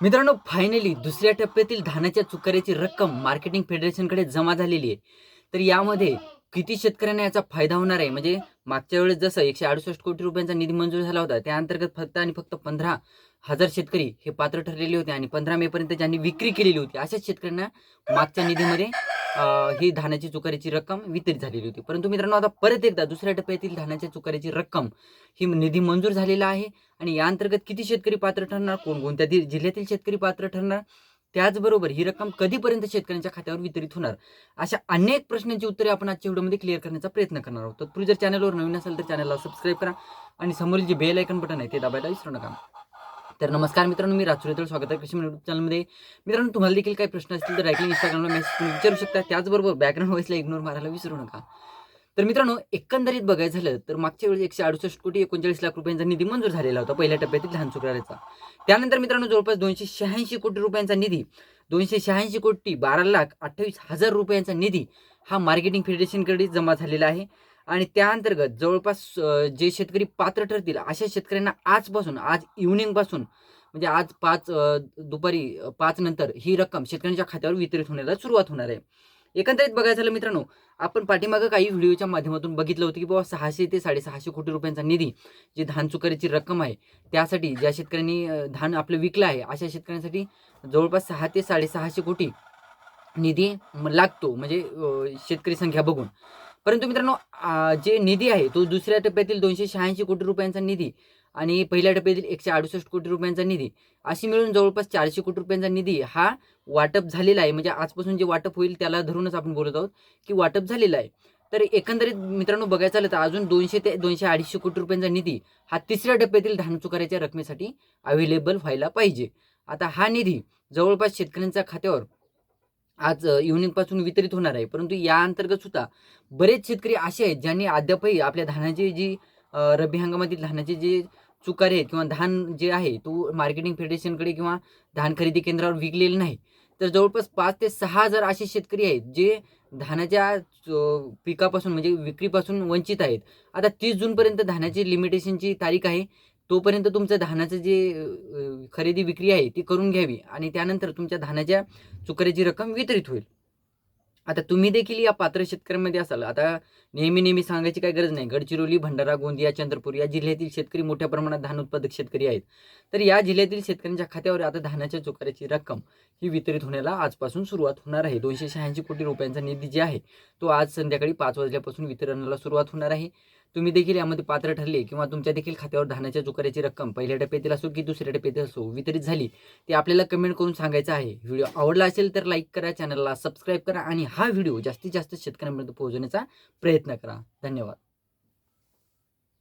मित्रांनो, फायनली दुसऱ्या टप्प्यातील धानाच्या चुकाऱ्याची रक्कम मार्केटिंग फेडरेशनकडे जमा झालेली आहे. तर यामध्ये किती शेतकऱ्यांना याचा फायदा होणार आहे? म्हणजे मागच्या वेळेस जसं 168 कोटी रुपयांचा निधी मंजूर झाला होता, त्या अंतर्गत फक्त आणि फक्त 15,000 शेतकरी हे पात्र ठरलेले होते आणि 15 मे पर्यंत ज्यांनी विक्री केलेली होती, अशाच शेतकऱ्यांना मागच्या निधीमध्ये ही धानाची चुकाऱ्याची रक्कम वितरित झालेली होती. परंतु मित्रांनो, आता परत एकदा दुसऱ्या टप्प्यातील धानाच्या चुकाऱ्याची रक्कम ही निधी मंजूर झालेला आहे आणि या अंतर्गत किती शेतकरी पात्र ठरणार, कोणकोणत्या जिल्ह्यातील शेतकरी पात्र ठरणार, त्याचबरोबर ही रक्कम कधीपर्यंत शेतकऱ्यांच्या खात्यावर वितरित होणार, अशा अनेक प्रश्नांची उत्तरे आपण आजच्या व्हिडिओमध्ये क्लिअर करण्याचा प्रयत्न करणार आहोत. तत्पूर्वी जर चॅनलवर नवीन असेल तर चॅनलला सबस्क्राईब करा आणि समोरील जे बेल आयकन बटन आहे ते दाबायला विसरू नका. तर नमस्कार मित्रांनो, मी राजसूर्य स्वागत आहे कृषी चॅनलमध्ये. मित्रांनो, तुम्हाला देखील काही प्रश्न असतील तर राईट इंस्टाग्रामला मेसेज करून विचारू शकता. त्याचबरोबर बॅकग्राऊंड व्हॉइसला इग्नोर मारायला विसरू नका. तर मित्रांनो, एकंदरीत बघायचं झालं तर मागच्या वेळेस 168,39,00,000 रुपयांचा निधी मंजूर झालेला होता पहिल्या टप्प्यातील धान चुकाऱ्याचा. त्यानंतर मित्रांनो, जवळपास 286 कोटी रुपयांचा निधी, 286 कोटी 12,28,000 रुपयांचा निधी हा मार्केटिंग फेडरेशनकडे जमा झालेला आहे. आणि त्या अंतर्गत जवळपास जे शेतकरी पात्र ठरतील अशा शेतकऱ्यांना आजपासून, आज इव्हनिंगपासून म्हणजे आज 5 दुपारी 5 नंतर ही रक्कम शेतकऱ्यांच्या खात्यावर वितरित होण्याला सुरुवात होणार आहे. एकंदरीत बघायचं झालं मित्रांनो, आपण पाठीमागं काही व्हिडिओच्या माध्यमातून बघितलं होतं की बाबा 600 ते 650 कोटी रुपयांचा निधी, जी धान चुकारीची रक्कम आहे, त्यासाठी ज्या शेतकऱ्यांनी धान आपलं विकलं आहे अशा शेतकऱ्यांसाठी जवळपास 6 ते 650 कोटी निधी लागतो, म्हणजे शेतकरी संख्या बघून. परंतु मित्रांनो, जे निधी आहे तो दुसऱ्या टप्प्यातील 286 कोटी रुपयांचा निधी आणि पहिल्या टप्प्यातील 168 कोटी रुपयांचा निधी अशी मिळून जवळपास 400 कोटी रुपयांचा निधी हा वाटप झालेला आहे. म्हणजे आजपासून जे वाटप होईल त्याला धरूनच आपण बोलत आहोत की वाटप झालेलं आहे. तर एकंदरीत मित्रांनो बघायचं झालं तर अजून 200 ते 250 कोटी रुपयांचा निधी हा तिसऱ्या टप्प्यातील धान चुकाऱ्याच्या रकमेसाठी अवेलेबल व्हायला पाहिजे. आता हा निधी जवळपास शेतकऱ्यांच्या खात्यावर आज इव्हनिंगपासून वितरित होणार आहे. परंतु या अंतर्गत सुद्धा बरेच शेतकरी असे आहेत ज्यांनी अद्यापही आपल्या धानाची जी रब्बी हंगामातील धानाचे जे चुकारे आहेत किंवा धान जे आहे तो मार्केटिंग फेडरेशनकडे किंवा धान खरेदी केंद्रावर विकलेलं नाही. तर जवळपास 5 ते 6,000 असे शेतकरी आहेत जे धानाच्या पिकापासून म्हणजे विक्रीपासून वंचित आहेत. आता 30 जूनपर्यंत धानाची लिमिटेशनची तारीख आहे. तोपर्यंत तुमचं धानाचं जे खरेदी विक्री आहे ती करून घ्यावी आणि त्यानंतर तुमच्या धानाच्या चुकाऱ्याची रक्कम वितरित होईल. आता तुम्ही देखील या पात्र शेतकऱ्यांमध्ये असाल. आता नेहमी सांगायची काही गरज नाही. गडचिरोली, भंडारा, गोंदिया, चंद्रपूर या जिल्ह्यातील शेतकरी मोठ्या प्रमाणात धान उत्पादक शेतकरी आहेत. तर या जिल्ह्यातील शेतकऱ्यांच्या खात्यावर आता धानाच्या चुकाऱ्याची रक्कम ही वितरित होण्याला आजपासून सुरुवात होणार आहे. 286 कोटी रुपयांचा निधी जे आहे तो आज संध्याकाळी 5 वाजल्यापासून वितरणाला सुरुवात होणार आहे. तुम्ही देखील यामध्ये पात्र ठरले किंवा तुमच्या देखील खात्यावर धानाच्या चुकाऱ्याची रक्कम पहिल्या टप्प्यातील असो की दुसऱ्या टप्प्यातील असो वितरित झाली, ते आपल्याला कमेंट करून सांगायचं आहे. व्हिडिओ आवडला असेल तर लाईक करा, चॅनलला सबस्क्राईब करा आणि हा व्हिडिओ जास्तीत जास्त शेतकऱ्यांपर्यंत पोहोचवण्याचा प्रयत्न करा. धन्यवाद.